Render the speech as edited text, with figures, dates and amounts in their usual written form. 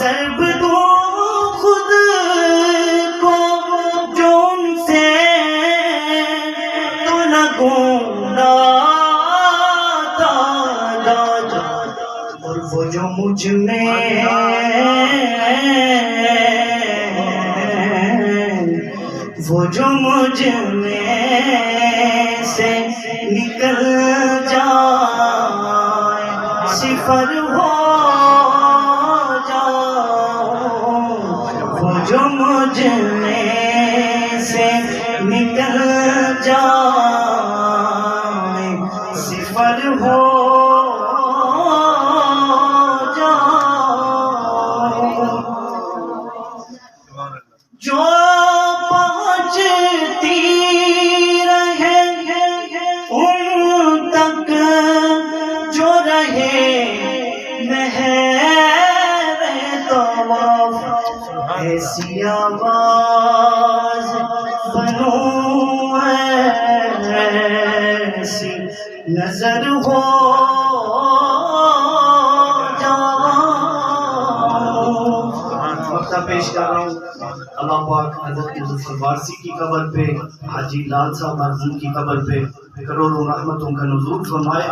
ضرب دوں خود کو جو ان سے تو نہ گونا اور وہ جو مجھ میں سے نکل جائے صفر ہو جاؤ وہ جو مجھ میں سے نکل جائے صفر ہو جو پہنچتی رہے ان تک جو رہے مہر طواف ایسی آواز بنوں ایسی نظر ہو پیش کر رہا ہوں اللہ پاک حضرت مظفر وارثی کی قبر پہ حاجی لال صاحب مرحوم کی قبر پہ کروڑوں رحمتوں کا نزول فرمائے۔